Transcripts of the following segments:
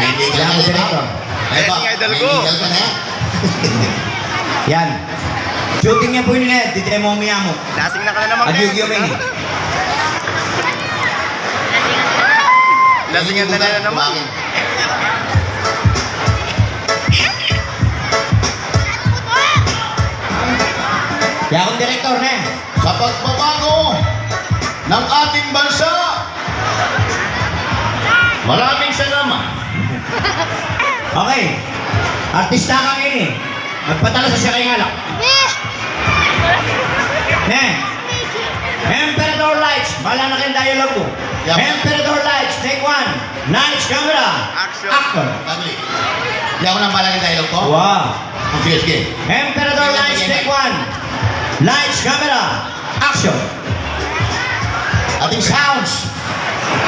Hindi ka Yan na ang director. Ay ba? Yan yung idol ko. Nangingigal ka na. Yan. Shooting niya po yun eh. Dito mo umiyamo. Lasing na ka na naman. Agyugyo may. Lasingan na naman. Bakit? Kaya akong director na eh. Sa pagbabago ng ating bansa, maraming salamat. Okay. Artista kang ini. Magpatalo sa siya kay Ngalak. Ne. Emperador Lights. Bahala na kayong dialogue ko. Yeah. Emperador Lights. Take one. Lights, camera. Action. Actor. Tagli. Hindi ako nang balagin dialog ko. Wow. Sige, sige. Emperador Lights, take one. Lights, camera. Action. Ating sounds.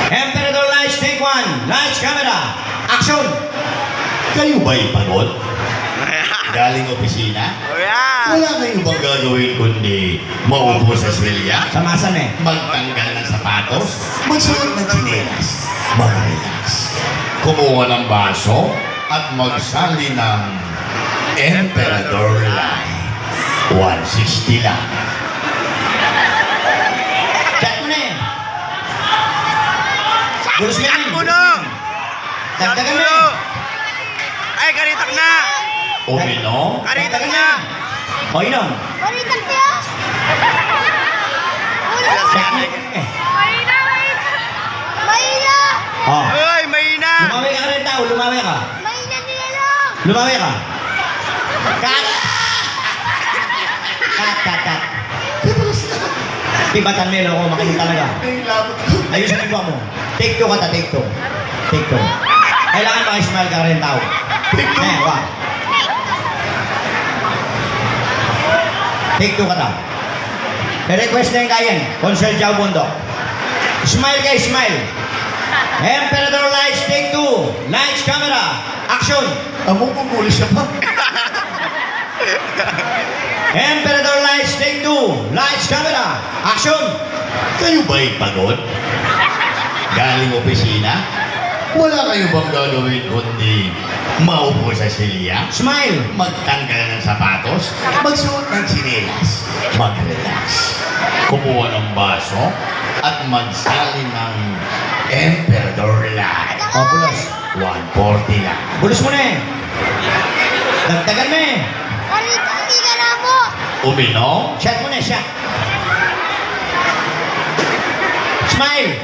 Emperador Lights, take one. Lights, camera. Action. Kayo ba'y pagod? Galing opisina? Oh, yeah. Wala kayong bang gagawin kundi maupo sa silya? Samasan eh. Magtanggal ng sapatos? Magsuot ng tsinelas? Mag-relax? Kumuha ng baso? At magsali ng Emperador Line. 160 lang. Chat mo na eh. Gulos yan eh. Uno. Dagdagan mo Uno. eh. Ay, karitak na. Uminom? Karitak na. O inom. Balitak niya! Chat mo eh. Mahina! O. Uy, mahina. Lumawi ka rin tao. Lumawi ka. Mahina nila lang! Lumawi ka. Cut! Cut. Tibatan mo yun ako. Makinig talaga. Ayusin mo mo. Take two ka ta. Take two. Take two. Kailangan makismile ka rin tao. Eh, wa. Take two ka ta. I-request na yung kayan. Consult Jao Mundo. Smile kayo, smile. Emperador Lights, take two. Lights, camera. Action. Amo pumuli siya pa. Emperador Lights, take two. Lights, camera. Action. Kayo ba'y pagod? Galing opisina? Wala kayo bang gagawin kundi maupo sa silya? Smile. Magtanggal ng sapatos? Magsuot ng tsinelas? Mag-relax? Kumuha ng baso? At magsali ng Emperador Line? O, bulos. 140 lang. Bulos mo na eh. Dagdagan mo eh. Balitak nila na mo! Uminom? Shot mo na, shot. Smile.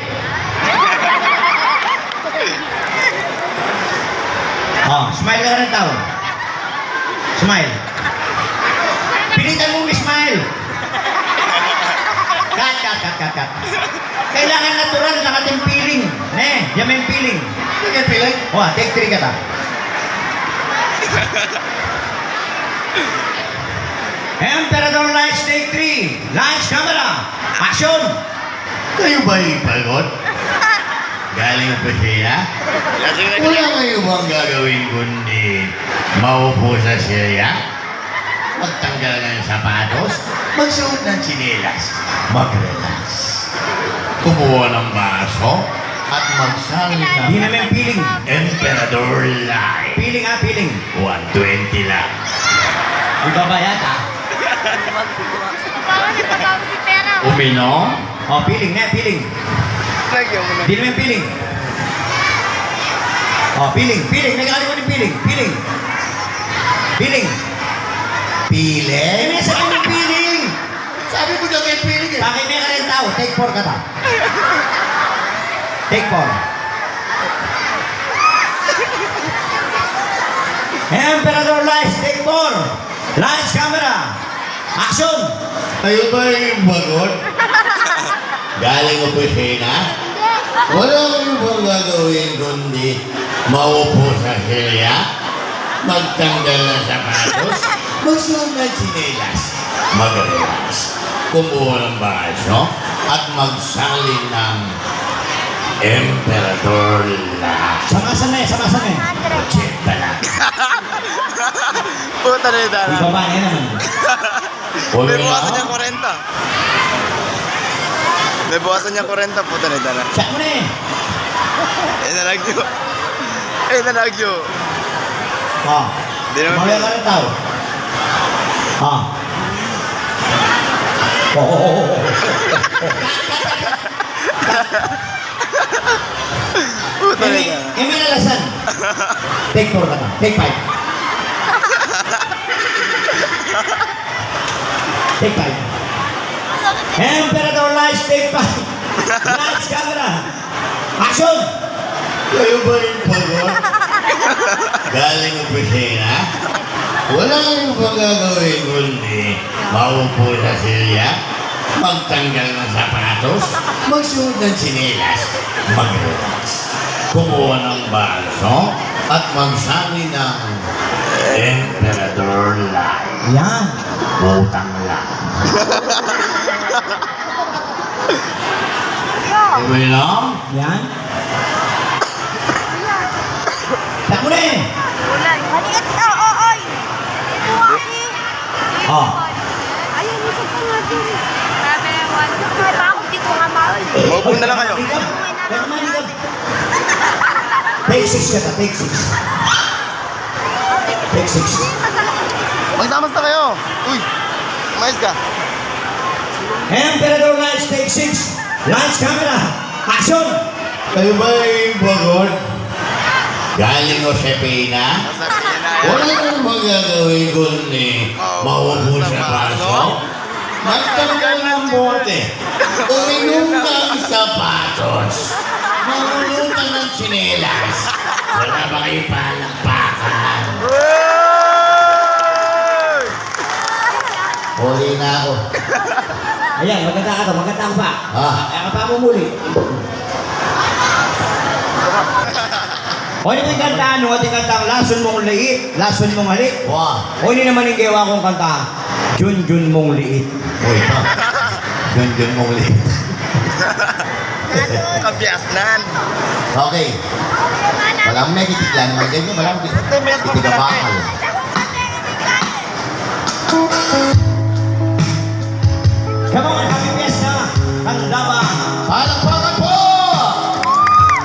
Oh, smile ka rin tao. Smile. Pilitan mo smile. Cut. Kailangan natural ng ating feeling. Yan may feeling. Sige, pilay. Oh, take three ka ta. Emperador Lights, take three. Lights, camera. Action. Kayo ba'y pagod? Galing opisina? Lasing na Wala kayo bang gagawin kundi maupo sa silya? Magtanggal ng sapatos? Magsuot ng tsinelas? Mag-relax? Kumuha ng baso? At magsali Hindi ng na may feeling. Emperador Line? Feeling ha, feeling. 120 lang. Iba ba yan ha? Baka nagpapagod si pera! Uminom? Oh, feeling na, feeling. Lagyan mo na. Hindi naman feeling. Oh, feeling. May kakalimutan yung feeling. Feeling. Piling? May sabi ng feeling. Sabi ko na kayo piling eh. Bakit may ka rin tao? Take four ka ta. Take four. Emperador Lights, take four. Lights, camera. Action. Kayo ba'y pagod? Galing opisina? Wala kayo bang gagawin kundi maupo sa silya? Magtanggal ng sapatos? Magsuot ng tsinelas? Mag-relax? Kumuha ng baso? At magsali ng Emperador Line? Samasan na. 80 lang. Puta na yung dala. Ibaba niya naman. May buwasan niya 40. May buwasan niya 40. Puta na yung dala. Chat mo na eh. Eh, nalagyo. Eh, nalagyo. Oh. Di naman Mamaya ka ng tao. Ah. Oh. Puta na ka. Emil Alasan. Take 4 ka na. Take 5. Take 5. Emperador Lights, take 5. Lights, camera. Action! Kayo ba yung pagod? Galing opisina? Wala kayong magagawin kundi maupo sa silya, magtanggal ng sapatos, magsuot ng sinelas, mag-relax, kumuha ng balso, at magsabi ng Emperador Light. Yan. Utang lang. Okay lang? Yan. Tako na eh. Maliit ka, oy. Ito kasi. Oh. Ayun, isip ko nga din. Sabi, one. Kaya ako di ko nga mahal. Maupo na lang kayo. Ligab. Ligab na, ligab. Take 6 ka ta, take 6. Take 6. Magsamas na kayo. Uy, mais ka. Emperador Lights, take 6. Lights, camera. Action! Kayo ba yung pagod? Galing opisina? Masabi niya na Wala yan. kang magagawin kundi maupo sa baso, magtanggal ng bote, uminom ng sapatos, marunungan ng tsinelas. Wala ba kayo palakpakan? Uy! Huli na ako. Ayan, maganda ka to, maganda ka pa. Kaya ka pa mo muli. O hindi kantaan, o hindi kantaan, lason mong liit, lason mong halik. Wah, O hindi naman yung gawa kong kanta, Jun mong liit. uy pa. Gandun mong ulit. Kabiasnan. Okay. Walang negative lang. Ganyan, walang itigabakal. Come on, happy fiesta, Tandaba. Palakpakan po!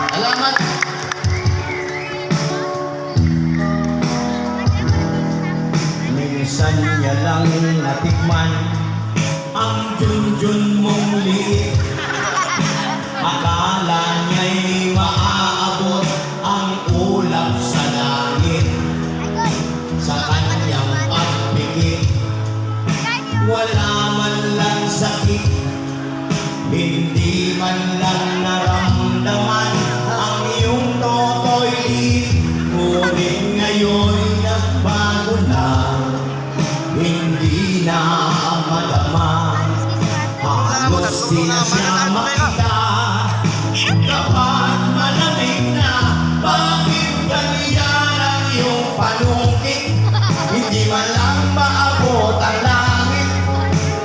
Salamat. Minsan niya lang natikman ang Jun mong liit. Akala niya'y maaabot ang ulap sa langit. Sa kanyang pagpikit, wala man lang sakit, hindi man lang naramdaman ang iyong toto'y liit. Ngunit ngayon nagbago na, hindi na madama. Halos di na siya makita. Kapag malamig na, bakit ganyan ang iyong panungkit? Hindi man lang maabot ang langit.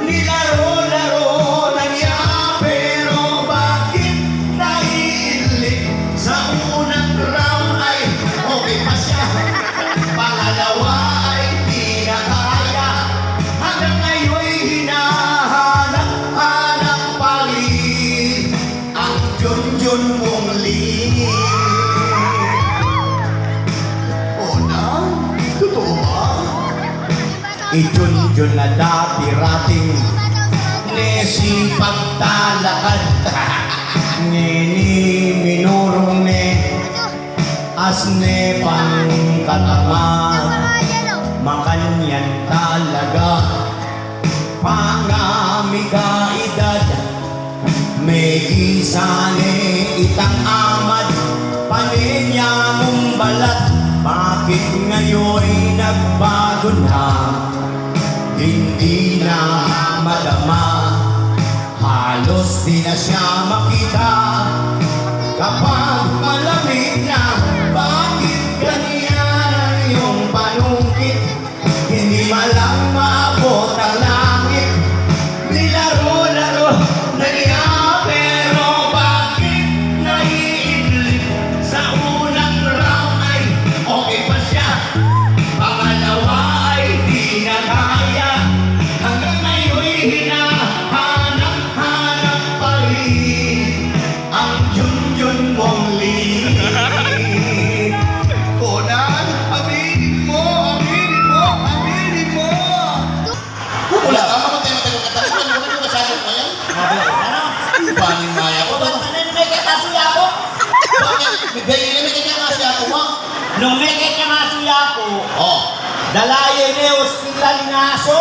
Nilaro-laro lang niya, pero bakit naiinlit? Sa unang round ay okay pa siya, pangalawa ay di na kaya. Hanggang ngayon'y hinahanap-hanap pa rin ang Jun mong liit. Oh na? Totoo ba? Ijun na dati-rating Nesi pagtalakad Nini minurong ne Asne pang katamad Makanyan talaga Pangamiga edad May isane itang amad Paninya mong balat Bakit ngayon'y nagbago na Hindi na madama Halos di na siya makita Kapag malamig na Bakit ganyan ang iyong panungkit Hindi malang maabot ang langit Nilaro-laro na niya Pero bakit naiinlit Sa unang round ay okay pa siya Pangalawa ay di na kaya Hanggang ngayon'y hinahanap-hanap pa rin Ang Jun mong liit Nung may kaya po, Oh. dalayan ni hospital linaso.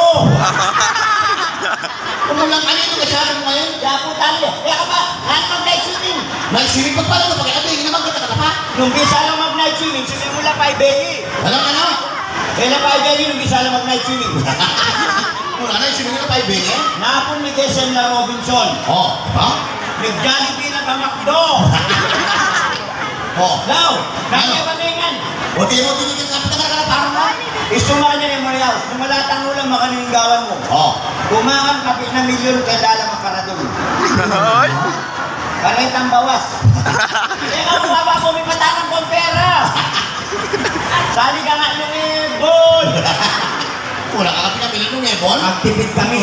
Kumulang kanino kasama mo ngayon? Kaya po tayo. Kaya ka ba? Lahat mag-night swimming. Nagsinig pa pala mo, pagkakabingin naman kita ka pa. Nung gisa lang mag-night swimming, simula 5 belly. Alam ka na? Kailan 5 belly nung gisa lang mag-night swimming? Wala na yung sinigil na 5 eh? Napon ni Desem na Robinson. Oh. Ha? Nag-Jollibee na kamakdo. Oh. Now, nagkapalingan. O di mo tinigil na pagkakalaparan mo? Isumaan niya ng Mariaw. Nung malatang ulang makaningawan mo. Oh. Kumakang kapit na milyon kailangan makaradol. Ay! Karetang bawas. Ikaw bumaba mo, may patanang kong pera. Sali ka nga nung ibon. Wala ka pinamili nung ebon? Magtipid kami.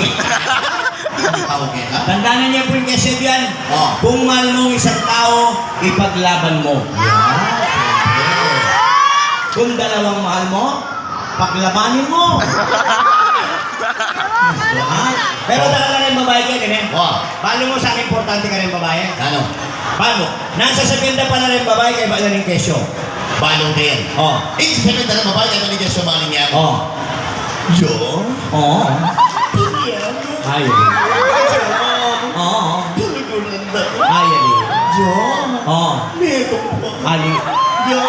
Okay ha? Tandaan niya po yung kasi yan. Oh. Kung marunong isang tao, ipaglaban mo. Kung dalawang mahal mo, paglabanin mo. Ah, pero talaga na rin babae ka ganyan. Oh. Paano mo sa akin importante ka rin babae? Ano? Paano? Nasa saganda pa na rin babae kay ba rin kesyo? Balong din. Oh. Eh, sa sabi na babae, kaya manigyan sa mga niya. Oh. Yo? Oh. Ayun. Oh. Ayun. Yo? Oh. Meron po. Ayun. Yo?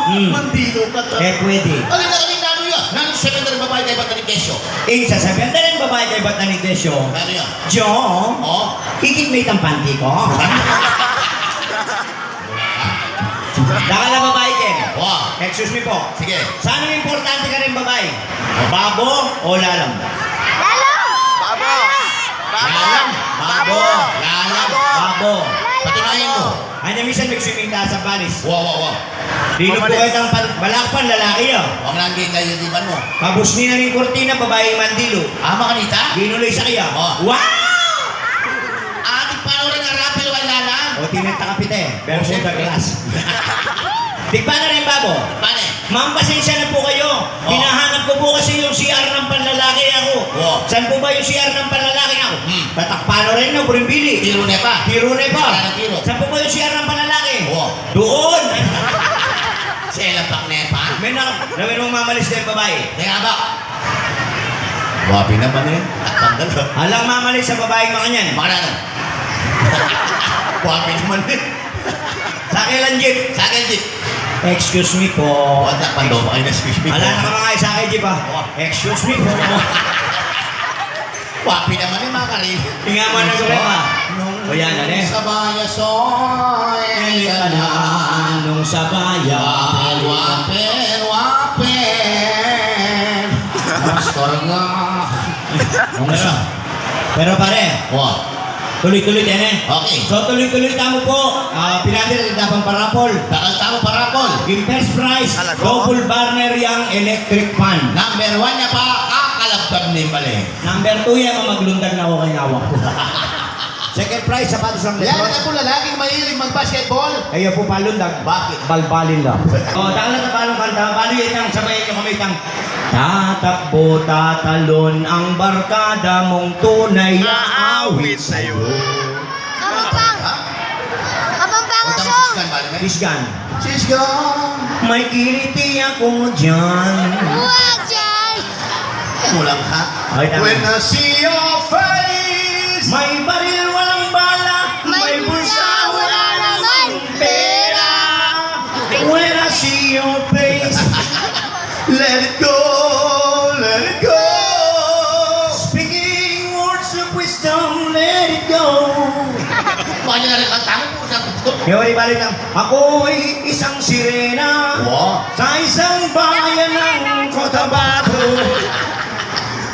Hmm. Mandilo ka to. Eh, pwede. Alin na ano yan? Nang sabi na babae, kaya ba't ni Kesyo? Sa saganda rin babae kay ba ni kesyo? Ano yan? Jo, Oh? ikikmate ang panty ko. Nakala babae ken. Wow. Excuse me po. Sige. Saan ang importante ka rin babae? Babo o lalam? Babo! Babo! Lalam. Babo. Lalam. Babo. Patinayin mo. Ano minsan nag-swimming tayo sa Paris? Wow, wow, wow. Dino po kayo ng balakpan, lalaki yun. Huwag lang din kayo, di ba mo? Kabus ni na ng kortina, babaeng mandilo. Ama kanita? Ginuloy sa kaya. Oh. Wow! Ating paano rin ang rapel o lalam? O tinenta kapite, pero sa glass. Tigpa na rin babo. Paano? Ma'am, pasensya na po kayo. Oh. Hinahanap ko po kasi yung CR ng panlalaki ako. Oh. Saan po ba yung CR ng panlalaki ako? Hmm. Tatakpano rin no, Burimbili. Tiro na pa. Tiro na pa. Wala na tiro. Saan po ba yung CR ng panlalaki? Oh. Doon. Si Elapak na pa. May mong mamalis na yung babae. Teka ba? Wabi naman eh. Tanggal ka. Alang mamalis sa babaeng mga niyan. Baka na. Wabi naman eh. Sa kailan, Jeep? Sa akin, Jeep. Excuse me po. Huwag na pando pa kayo na excuse me. Wala na ka mga sa akin, Jeep ha? Excuse me po. Wabi naman eh, mga karil. Tingnan mo na gawin pa. O yan, ano eh? Sa bayasoy. Ngayon ka na nung sa bayan. Wapel, wapel. Pastor nga. Pero pare, Wow. tuloy-tuloy din eh. Okay. So tuloy-tuloy tamo po. Pinadir na tapang parapol. Takal tamo parapol. Yung first prize, Alago? double burner yung electric fan. Number 1 niya pa, kakalabtab ni Mali. Number 2 yan, maglundag na ako kay ngawak ko. Second prize, sapatos ng Yan Lebron. na po lalaking mahilig mag-basketball. Ayo po palundag. Bakit? Balbalin lang. Takala na paano kanta. Paano yun ang sabayin nyo kami tang tatakbo, tatalon ang barkada mong tunay Aawit sa'yo. Kapampangan Punta mo song. sa scan, balik na. Pisgan. She's gone. May kiliti ako dyan. Huwag dyan. Kulang ka. Ay, tama. When I see your face. May baril, walang bala. May bulsa, wala naman pera. When I see your face, Let it go. Let it go. speaking words of wisdom, let it go. Baka niya na rin kanta mo sa tutok. Kaya wali balik lang. Ako'y isang sirena Wow. sa isang bayan ng Cotabato.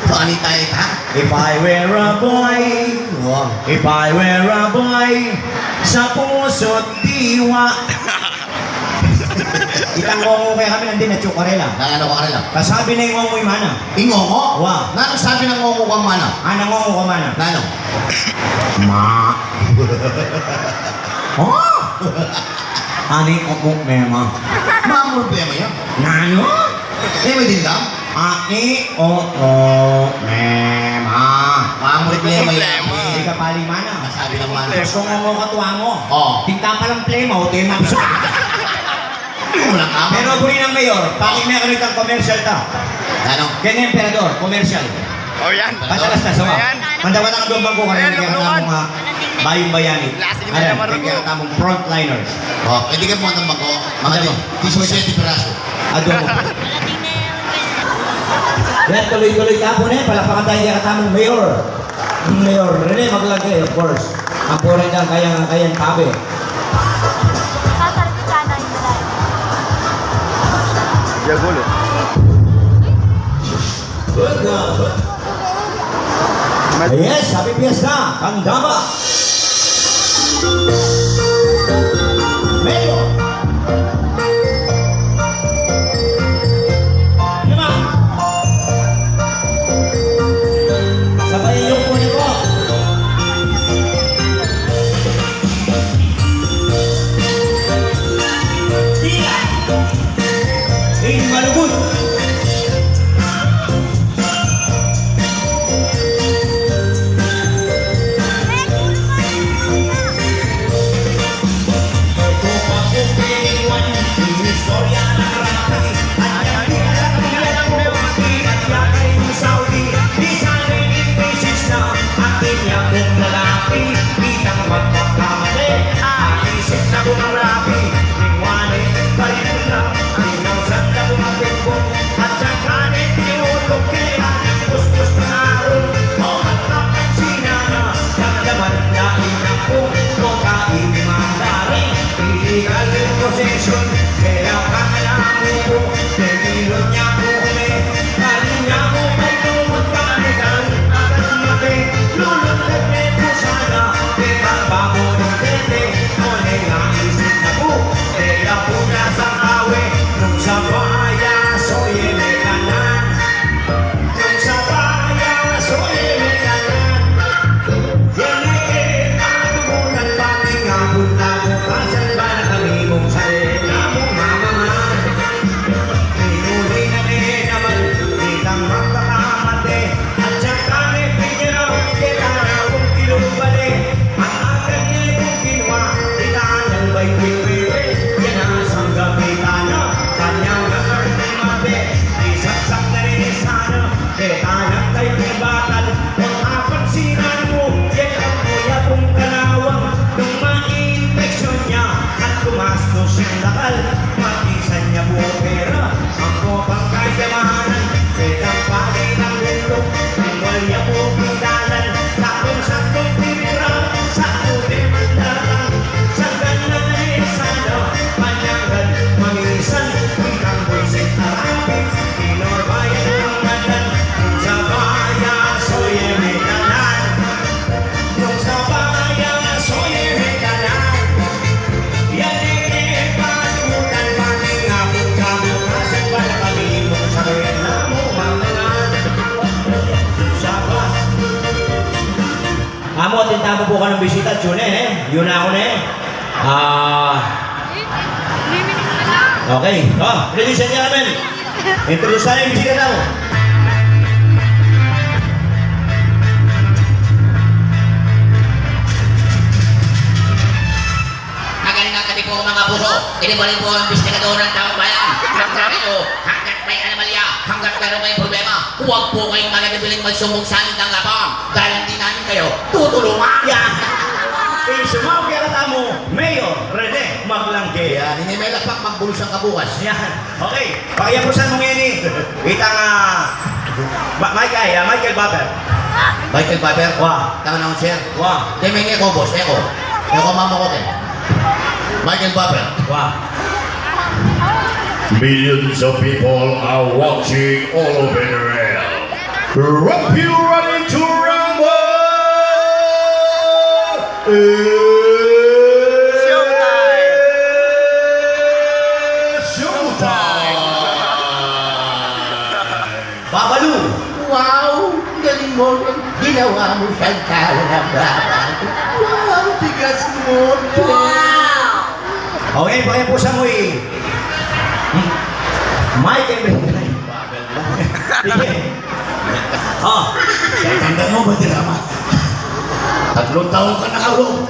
Paani tayo ta? If I were a boy, Wow. if I were a boy, sa puso't diwa. Itangongo kaya kami nandun na tsukarela. Nangano ka rin lang. Kasabi na yung ngongo'y mana. Ingongo? Wow. Nano sabi ng ngongo kang mana? Nangongo ka mana. Nano? Ma. Oh! Ani ko mema. Mga problema yan. Nano? Eh, may din lang? Ani o mema. Mga problema yan. Hindi ka pali mana. Sabi ng mana. Pero ngongo ka tuwango. Oo. Tinta pa lang plema o tema. Kulang ka. Pero huli ng mayor, paking may kanitang commercial ta. Ano? Ganyan emperador, commercial. O yan. Padalas na sa Ayan. Mandawan ang doon bangko ka Ayan, rin kaya luklukan. tamong bayong bayani. Lasing na Ayan, naman rin kaya mo. tamong frontliners. Oh, hindi ka pumunta bangko. Mga Ano? 17 piraso. Ado mo. Yan, tuloy-tuloy ka po na yan. Palapakan tayo kaya katamong mayor. Yung mayor, Rene Maglagay, of course. Ang pura niya, kayang tabi. Sasalita ka na yung malayo. Jagulo. Yes, happy fiesta, Kandama. Mayor. Lima. Sabay yung kunin ko. Tira. Malugod. Kaya kaya mo po, nagilot niya po kami. Kali niya po may tumot panitan. Akat mati, lulot na po sana. Kaya bago ng tete, ngunit naisip na po. Kaya po nasa kawe, nung sa baya, soye may kanan. Nung sa baya, soye may kanan. Yan ay katugunan pati nga punta mo. Kasan ba na kami mong salita mo mamaman? Pinuli na naman, kitang magkakamate. At saka may pinira, kita na kung kilubali. Ang agang niya kung kinuha, kita ng ba'y pipiwi. Yan ang asang gamitan na, kanyang nakar ni mate. Isaksak na rin sana, kita ng kay pibatal. Kung kapansinan mo, yan ang kuya kong kalawang. Nung ma-infeksyon niya, at tumastos yung lakal. Matisan niya po pera, ang kopang kayamanan. Kitang pagi ng lulok, kung walya po pindalan. Tapos sa kong pinira, sa kude mandalang. Sa ganan rin sana, panyagan, mangisan. Ikang buisit na rapid, inorbayan ng ganan. Kung sa bayan, soye may kanan. Kung sa bayan, soye may kanan. Yan ay patutan, pati nga po kamo. Kasan ba na kami mong sabihin na mo, manganan? Sa ba? Amo, tintamo po ka ng bisita, yun eh. Yun na ako na eh. Limiting na lang. Okay. Ladies and gentlemen, introduce tayo yung bisita daw. Magaling ang kami po mga puso. Inibalin po ang investigador ng taong bayan. Sabi ko, hanggat may anomalya, hanggat meron may problema, huwag po kayong magagabiling magsumbong sa amin ng labang. Dahil hindi namin kayo tutulungan. Yan. Sumawag kaya mo, Mayor Rene Maglangge. Kaya hindi may lapak magbulos ang kabukas. Yan. Okay. Pakiyapusan mo ngayon eh. Itang Michael Baber. Michael Baber. Wah. Tama na sir. Wah. Demi nga ko, boss. Eko. Eko mama ko din. Michael Baber. Wah. Millions of people are watching all over the world. Rock you ready to rumble! Showtime! Babalu. Wow! Galing mo rin. Ginawa mo siyang kalababan. Wow! Tigas mo. Okay, pakiyapusan mo eh. Michael Baber. Sige. Kaya tanda mo ba dirama? 3 taon ka nakalong.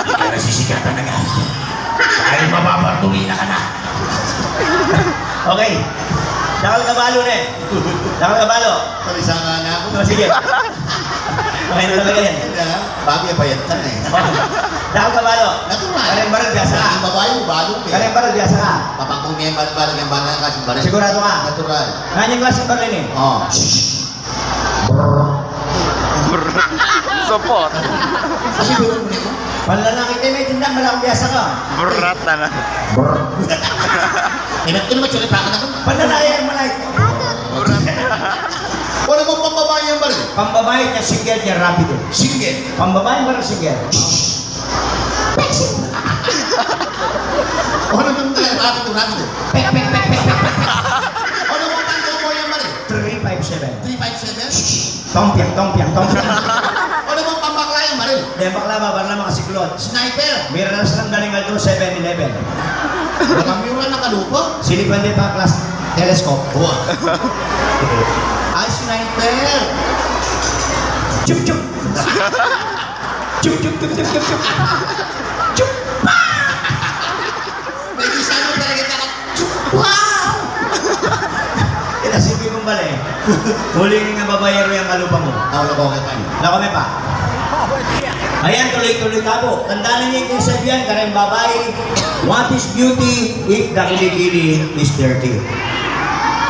Kaya nasisikatan na nga. Dahil mababartulina ka na. Okay. Dakal kabalo na eh. Dakal kabalo. Palisama na ako. Oh, sige. Okay na talaga yan. Bagay bayatan eh. Dakal kabalo. Natural. Karen barag biasa ka. Ang babae mo, balong eh. Karen barag biasa ka. Papakong may balag yung balang kasi balang. Sigurado ka. Natural. Nanyang klaseng barlin eh. Oh. Support. Kasi biro mo nito. Panlalaki tayo may tindang malakang biasa ka. Burat na na. Ino naman siya pa ako. Panlalaki ang malay. Burat na. Wala mong pambabae yan ba rin? Pambabae niya single niya rapido. Single. Pambabae ba single? Ano nang rapido? Pek, pek, pek, pek, pek. Ano mong tanto mo yan ba rin? 357. 357? Tompiang. Ano mong pambakla yan ba rin? Dahil baklava, para naman kasiklot. Sniper. Miras lang galing alto 7-11. Nakamura na kalupo. Silipan din pa class telescope. Wow. Ay, sniper. Chup chup. Chup chup chup chup chup chup. Chup. May isa mo talaga ka. Wow! Inasipin kong bala eh. Huling nga babayero yung kalupa mo. Tawala ko kay Pan. Nakome pa. Ayan, tuloy-tuloy tabo. Tandaan niyo yung sabihan, kareng babae, what is beauty if the kilikili is dirty?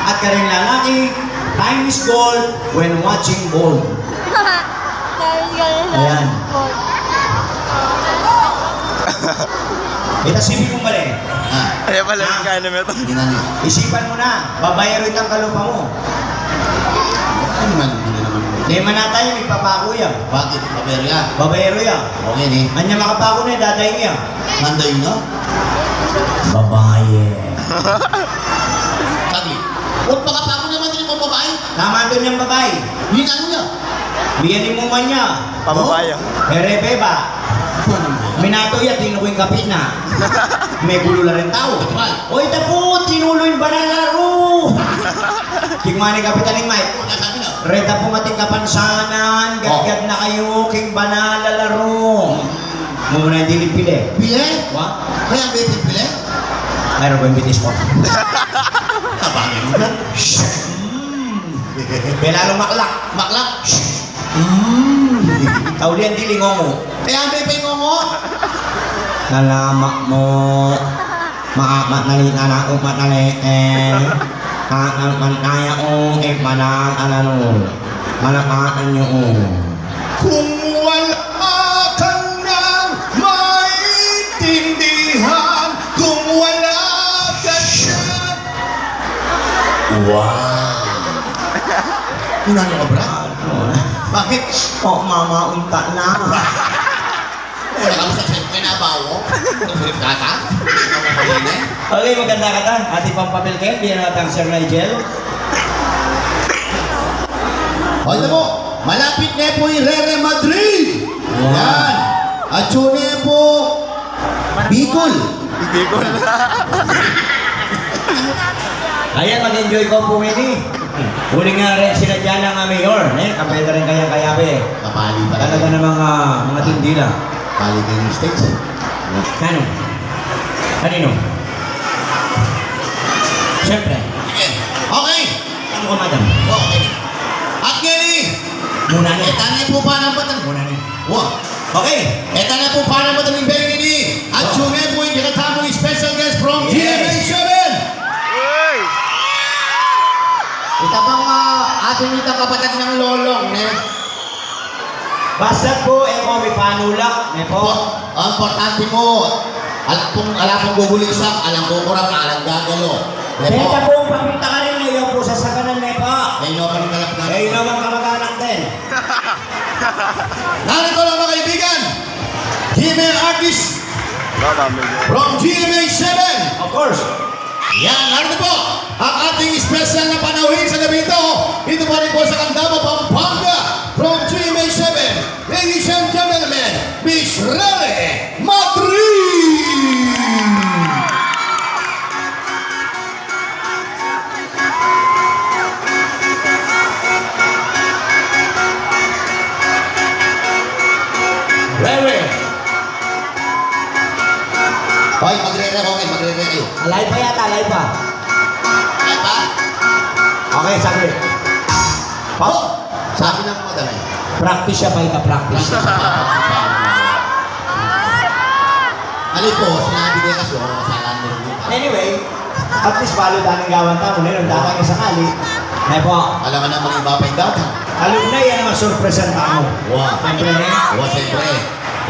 At kareng lalaki, time is gold when watching gold. Ayan. Itasipin kong bala eh. Ah, Ay, pala yung kaya naman ito. hindi na niya. Isipan mo na, babayero itang kalupa mo. Ano man, hindi naman. Di man na tayo, may papako yan. Bakit? Papero yan. Babayero yan. Okay ni. Anya makapako na, daday niya. Nanday na. Babae. Sagli. Huwag makapako naman din yung babae. Tama doon yung babae. Hindi na ano niya. Biyanin mo man niya. Pamabaya. Herebe ba? Minato ya, tinukoy kapit na. May gulo na rin tao. Oy, tapo, tinuloy ba na laro? Kingmani kapitan ng Mike. Ano sabi na? Reta po mating kapansanan, gagad na kayo, king banala laro. Muna yung dilip pili. Pile? Wa? Kaya may pile? Mayroon ko yung bitis ko. Tabangin mo na. Belalong maklak. Maklak. Tauli ang dilingo mo. Kaya may pingo mo. Nalamak mo. Maamat na rin anak umat na leen. Kakang pantaya o ipanang alano. Malakatan nyo o. Kung wala ka nang maintindihan, kung wala ka siya. Wow! Unano ka, Brad? Bakit? O mama unta na. Wala ka mo sa sa'yo kinabawo? Tulip ka ka? Ano mo kanina? Okay, maganda ka ta. Ati pang papel kayo. Diyan natang Sir Nigel. Hold mo, malapit na po yung Real Madrid. Wow. Yan. At yun na po, Bicol. Hindi ko na. Ayan, mag-enjoy ko po ini. Huli nga rin sila dyan ang mayor. Kapeta rin kayang kayabe. Kapali pa Talaga na mga tindila. Kapali kayo ng stage. Ano? Kanino? Siyempre. Sige. Okay. Ano ka, madam? Okay. At ngayon, Muna na. eta na po pa ng batang. Muna na. Wow. Okay. Eta na po pa ng batang ng Benny. At yun na po yung kinatamong special guest from Yes. GMA7. Uy! Ita pang ating itang kapatid ng lolong, ne? Basta po, may panulak. Po. Ang importante mo, alam pong gugulisak, alam po kurang, alam gagalo. Beta po, pakita ka rin ngayon po sa sakanan na po. Ayun ako ng kalap na. Kayo naman kamag-anak din. Narito lang mga kaibigan, GMA artist Dadami niya. from GMA7. Of course. Yan, narito po ang ating special na panauhin sa gabi ito. Ito pa rin po sa Candaba, Pampanga from GMA7. Ladies and gentlemen, Miss Rele Madrid! Rere. Hoy, magre-re kayo. Alay pa yata, alay pa. Okay, saglit. Oh, sabi ng madami. Practice siya, pakita practice. Ano po, sinabi ko kasi, sa landing dito. Anyway, at least balo daning gawan tao, nilong datang sakali. Ay po, Alam ka naman iba pa yung data. alumni yan naman surpresan tao. Wow. Siyempre na. Siyempre.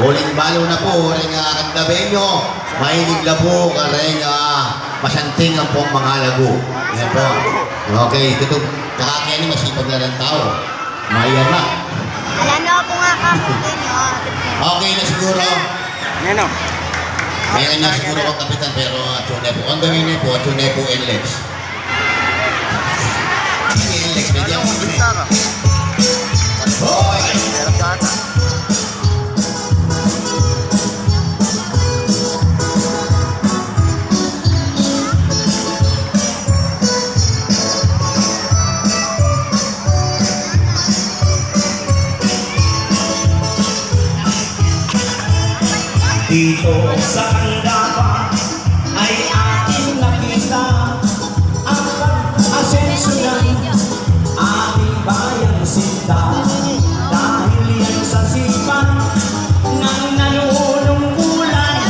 Huling balo na po, huling kandabe nyo. Mahilig na po, karing masanting ang pong mga lago. Yan po. Okay, ito. Kakakaya ni masipag na ng tao. Mayan na. Wala na ako nga kaputin nyo. Okay na siguro. Yan o. Mayan na siguro ang kapitan, pero Chune po. On the way na po, Chune po and Lex. Lex, pwede ako. Sara. Hoy! Meron ka ata. Dito sa Candaba ay ating nakita ang pag-asenso ng ating bayang sinta. Dahil yan sa sipan ng nanunungkulan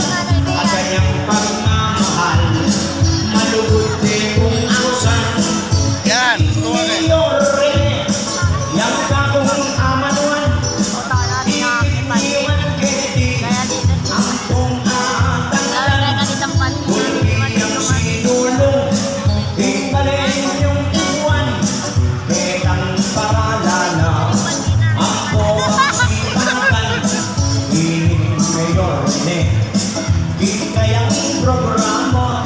at kanyang pagmamahal, malugod din kung usan. Yan. Tuwa rin. Mayor Rene, yang kakong amanuan, iwan kedi, ang pong atangalan. Kulbi ang sinulong, ibalik yung iwan, kitang paralana. Ang po ang sipakan, Mayor Rene. Di kayang programa,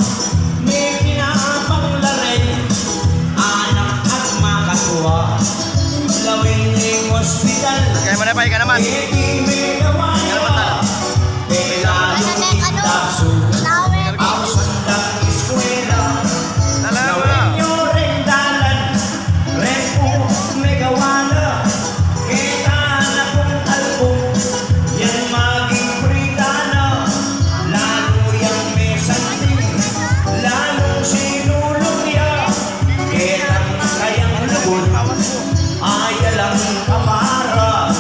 may kinapanglarin, anak at makatuwa. Lawin ng hospital, Kaya mo na pa, ka naman. hindi may gawa niya. Kailangan itaso ang sandang eskwela. Dala mo na. Lawin nyo rin dalan, rin po may gawa na. Kita na kung album, yan maging prita na. Lalo yung may santing, lalong sinulong ya. Kitang kayang labon, ay alam kapara.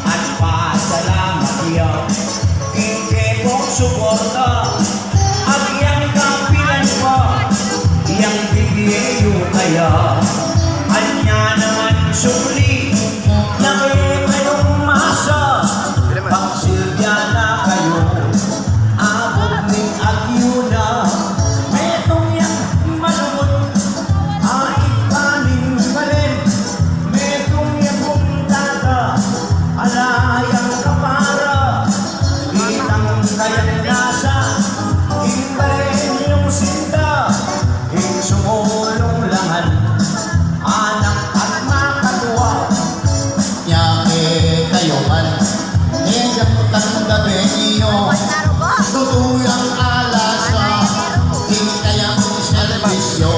At pasalamat ya, hindi kong suporta. At yang kapilan pa, yang bibigyo kaya. Anya naman suli, na kayong masa. Pagsilya na kayo, abot ng agyuna. Metong yang malumot, ay kaning balen. Metong yang puntata, alayang kapara. Kitang kayang nasa, imbalen yung sinta. Sumulong langan, anak at makatuwa. Nyake kayo man. Hinggang tanggapin niyo. Tutuyang alasa. Hindi kayang servisyo.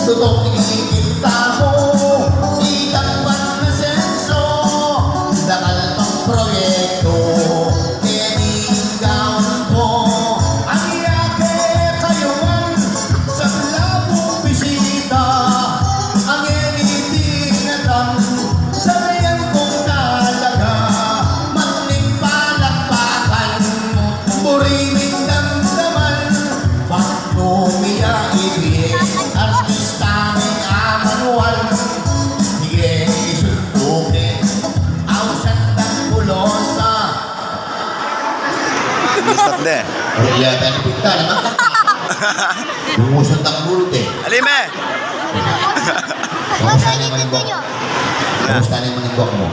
Tutok ikinta mo. Itang panasenso. Dakal pang proyekto. Kinigawan po. Ang yake kayo man. Sa labong bisita. Ang initingatan. Sa riyan kong talaga. Maning palakpakan. Purining damdaman. Pagtumiya ibig. Artistangin amanual. Sige, isuntukin. Ang sandang pulosa. Stop de. Kaya tayo pigta naman. Bumusot ang bulte. Alime. Kamusta na yung manimbok? Kamusta na yung manimbok mo?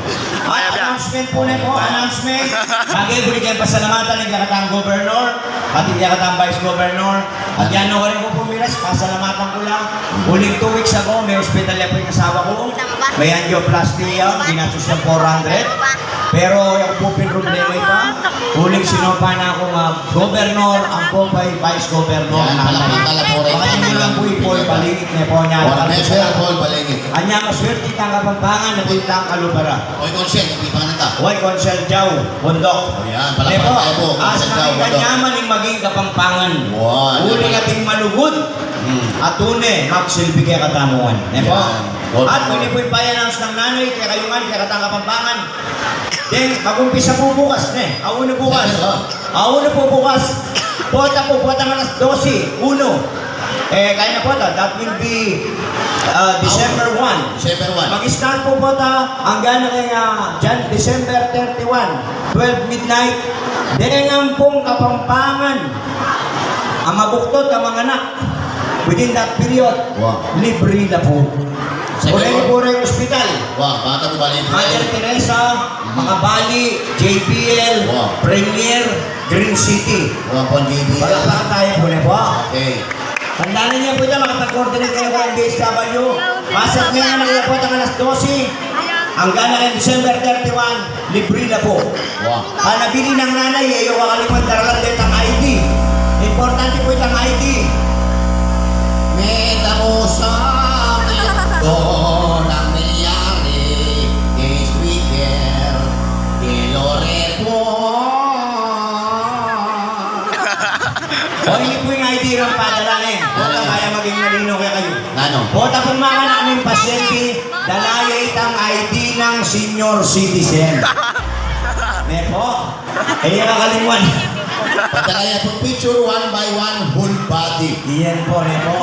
Announcement po na po, announcement. Bagay po rin pasalamatan ng Yakatang Governor, pati Yakatang Vice Governor. At yan ako rin po pumiras, pasalamatan ko lang. Huling 2 weeks ago, may hospital na po yung asawa ko. May angioplasty yan, ginastos ng 400. Pero yung po problema ito, huling sinopa na akong governor, ang po ay vice governor. Yan, palapitala po rin. Baka hindi lang po ipol, paligid na po niya. Or measure, Paul Balengit. Anya maswerte tang kapampangan na punta ang kalupara. Oy, Consel, hindi pa nata. Huwag Consel Jau, Bundok. O yan, palapit tayo po. As Consel Jau, nakikanya man yung maging kapampangan. Wow. Uli nating malugod, Atune, magsilbi kaya katamuan. Nepo? Yan. At kung po yung payanans ng nanay, kaya kayungan, kaya katang kapampangan. Then, mag-umpisa po bukas, ne? Auna bukas. Auna po bukas. Bota po, bota ng alas 12. Uno. Kaya na po ito. That will be December 1. December 1. Mag-start po po ta hanggang na dyan, December 31, 12 midnight. Dengang pong kapampangan ang mabuktot ang mga anak. Within that period, Wow. libre na po. Ulay po rin ospital. Wah, bata ko bali. Mother Teresa, Makabali, JPL, Wow. Premier, Green City. Wah, pon baby. Palakpakan tayo po na po. Okay. Tandaan niyo po ito, makapag-coordinate kayo ng DSW. Pasat ngayon ang po ang alas 12. Hanggang na December 31, libre na po. Wah. Nabili ng nanay, ayaw kakalimutan daralan din ang ID. Importante po itang ID. Meta mo sa ito nang nangyari this weekend kay Loreto. O hindi po yung ID ng padala eh. Bota kaya maging malino kaya kayo. Ano? Bota po mga anak ng pasyente, dalayay itang ID ng senior citizen. Mepo, ayaw kakalimutan. Padalaya po picture 1 by 1 whole body. Iyan po, Mepo.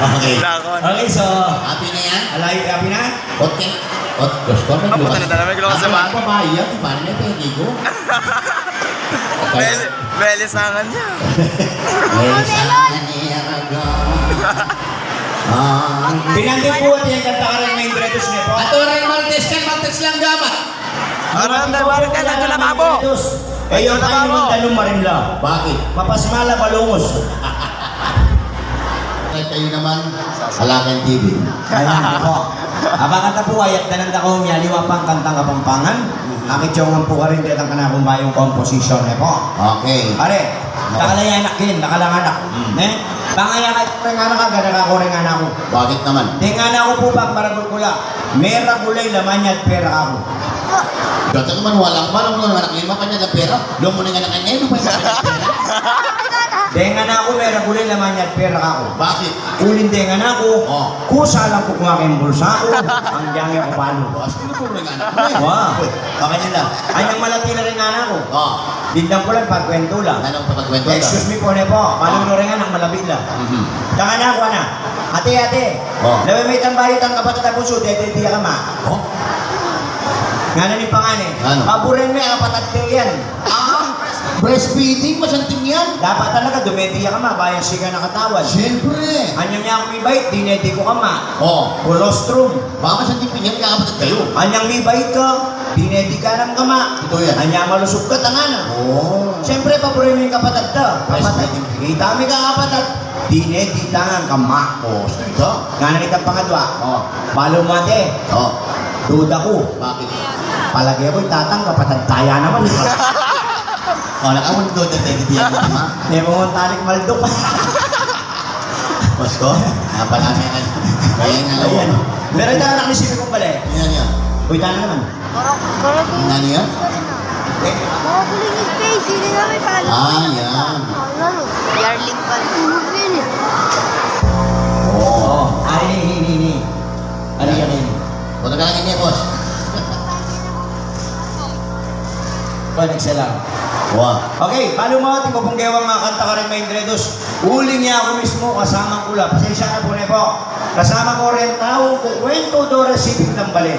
Okay. Okay, so, Happy na yan? happy na? Okay. Gusto ko Ang puta na talaga, may kasi ba? Ano babae yan? Di ba na pwede ko? Okay. Belisangan niya. Pinanggit po at yung kanta ka rin may Indredos, Mepo. Aturay Martes kan Martes lang gamat. Aranda, barang ka sa lababo. Ayun tayo naman tanong marimla. Bakit? Mapasmala balungos. Kayo naman, Alakan TV. Kaya po. Abangan na po ayat na nanda ko miyaliwa pang kantang kapampangan. Nakitsyongan po ka rin dito ang kanakong bayong composition, po. Okay. Pare, nakalayanak kin, nakalanganak. Ne? Pangaya ka rin anak ka, gana ka rin anak ko. Bakit naman? Tingnan ako po pag maragol ko lang. Mera kulay laman niya at pera ako. Dito naman walang anak ngayon, mapanya ng pera. Lumo na nga na ngayon, pa yung pera. Tingnan ako, mera kulay laman niya at pera ako. Bakit? Ulin tingnan ako, Oh. kusa lang ko kuha kayong bulsa ko, ang diyang ako palo. Boss, ano po rin anak mo? Wow, baka nila. Anyang malaki na rin anak ko. Oh, Dindang ko lang, pagkwento lang. anong papagkwento ka? Excuse me po na po, paano mo rin anak, malabig lang. Taka na ako na. Ate. Oh. Labi may tambayot ang kapatid na puso, dede ka ma. Oh? Nga na ni pangane. Ano? Paborin mo yung kapatid ko yan. Breastfeeding, masanting yan? Dapat talaga, dumediya ka ma, bayan siya na katawan. Siyempre. Anyang niya akong ibait, dinedi ko ka ma. Oh, Colostrum. baka masanting pinyan, kakapatid kayo. Anyang may bait ka, dinedi ka ng kama. Ito yan. Anyang malusog ka, tangana. Oh. Siyempre, paborin mo yung kapatid ka. Kapatid. Breastfeeding. Kita mi ka kapatid. Dinedi tangan kama. Oh, ito. Nga na kitang pangadwa. Oh. Balo mo ate. Oh, Duda ko. bakit? Palagi ako'y tatang kapatid taya naman. Oh, nakawal doon na tayo mo, ha? Hindi mo mong talik maldo pa. Bosko, napalami ka. Kaya nga lang. Ayan. Pero ito anak ni Sipi kong pala eh. Yan yan. Uy, tana naman. Ano yan? Makakuling space, hindi namin pala. Ah, yan. Yarling pa. Oo. Ay, ni. Ano yan yun? Punta ka lang niya, boss. Excel lang. Wow. Okay, paano mo ating kupunggewang kanta ka rin may Indredos? Uli niya ako mismo, kasama ko lang. Pasensya ka po na po. Kasama ko rin tao, kukwento do resiping ng balik.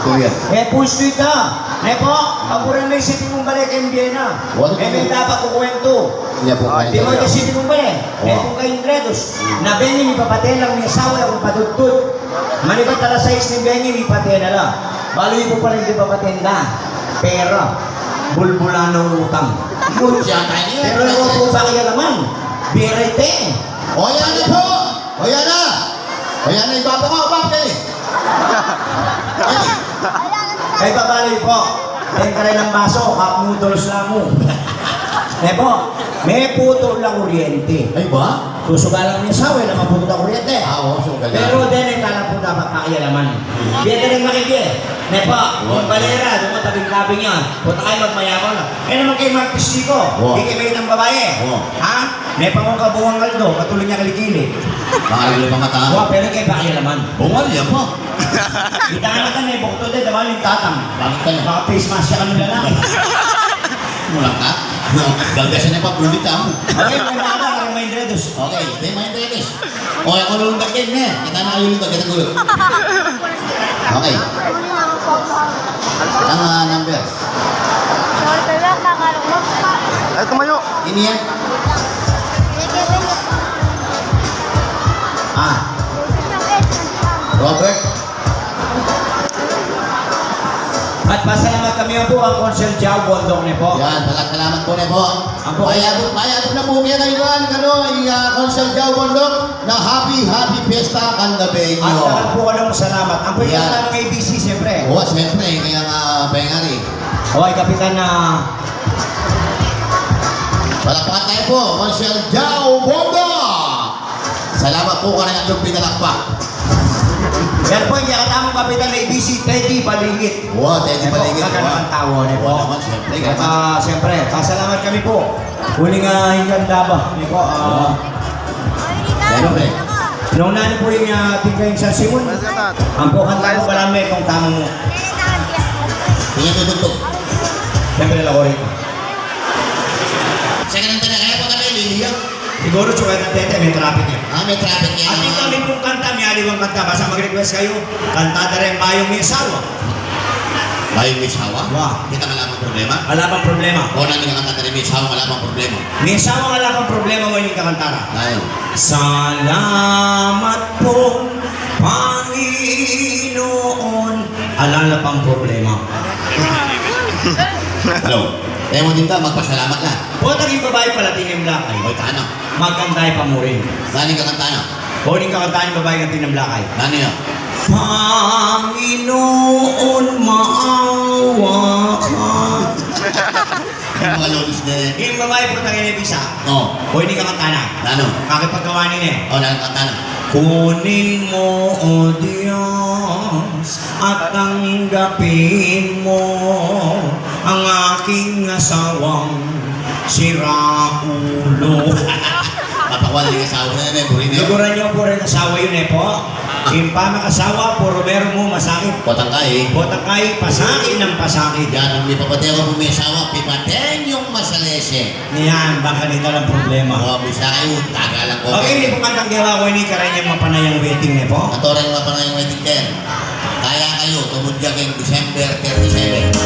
Ito yan. Pusoy ka. Nepo, paborin mo yung siping mong balik kay Vienna. What? May dapat kukwento. Hindi po kayo. Di mo yung siping mong balik. Nepo kay Indredos. Na Benny, may papatay lang, may asawa, akong padudtod. Manibat tala 6 ni Benny, may patay na lang. Baloy po pa rin di papatay na. Pera. Bulbula ng utang. Siya tayo niya. Pero yung po sa kaya naman, birete. O yan na po! O yan na! O yan na, ibaba ka, bab kayo. Kay babaloy po, ten ka rin ng baso, cup noodles lang mo. Eh po, may puto lang kuryente. Ay ba? Susugalan mo yung sawi na mapupunta kuryente. Oo, sugal. Pero din, tala po dapat pakialaman. Hindi ka rin makikita. Nepo, yung balera, doon mo tabing-tabing yan. Punta kayo magmayaman lang. Eh naman kayo mag-pistiko. Hindi kayo ng babae. Ha? Nepo mong kabuwang kaldo, katulad niya kalikili. Bakal pa mata. Pero kayo pakialaman. Bungal yan po. Kita ka na ka, Nepo, ito din, damal yung tatang. Bakit ka na? Baka face mask siya kanila lang. Mulang ka? Gagasan niya pa, bulit mo. Okay, maganda ka na, karang may dredos. Okay, hindi mo yung tenis. O, ako lulundag din, ne. Kita na yung lulundag, kita gulo. Okay. Ang number. Sorry, pero kakalong pa. Ay, tumayo. Ini yan. Ah, Robert. at pasalamat kami po ang Consul Jao Bondok Nepo. Yan, salamat po na po. Ang po- Mayabot na po kaya kayo yan, Consul Jao Bondok, na happy fiesta kandabe At nyo. lahat po kalong salamat. Ang po yung Yan. ng ABC, siyempre. Oo, siyempre, kaya nga, pengari. Okay, Kapitan na... Palakpakan tayo po, Consul Jao Bondok. Salamat po ka na yung pinalakpak. Yan po yung katamang Kapitan na ABC, Teddy Baligit. Wow, Teddy Baligit. Kaganang tawo, Nepo. Oo naman, siyempre. At siyempre, pasalamat kami po. Huling hinggan daba, Nepo. Siyempre. Noong nani po yung tingkayin sa Simon. Ang po kanta ko pala may kung tamang mo. Tingnan tutugtog. Siyempre, lako rin. Sa ganun talaga, kaya po kami, liliyak. Siguro, sukat ng tete, may traffic yan. Ah, may traffic yan. At yung kami pong kanta, may aliwang kanta. Basta mag-request kayo, kanta na rin bayong may asawa. Bayong may sawa? Wow. Kita ka lamang problema? Wala bang problema? O nang nga kanta rin may sawa, wala bang problema? May asawa wala bang problema mo yung kakantara? Tayo. Salamat po, Panginoon. Alala pang problema. Hello. Kaya mo din ta, magpasalamat na. O naging babae pala tinimlakay. O, tano. Magkantay pa mo rin. Nani ka kanta na? O rin kakantahan yung babae ng tinimlakay. Nani na? Panginoon, maawa ka. Yung mga lolis na rin. Yung babae po tangin ibisa. O, O hindi kakanta na. Nano? Kakipagkawanin eh. O, nani kanta na? Kunin mo, O Diyos, at tanggapin mo ang aking asawang siraulo. Papakawala yung asawa na rin, burin niyo. Siguran niyo po rin asawa yun eh po. Yung pamakasawa, puro meron mo masakit. Potang kay. Botang kayo, pasakit ng pasakit. Yan, ang may papatay ako kung may asawa, pipaten yung masalese. Yan, baka nito lang problema. O, bisa kayo, tagalang ko. Okay, hindi po kantang gawa ko, hindi ka rin yung mapanayang waiting na po. Atora yung mga panayang wedding 10. Kaya kayo, tumod ka kayong December 37.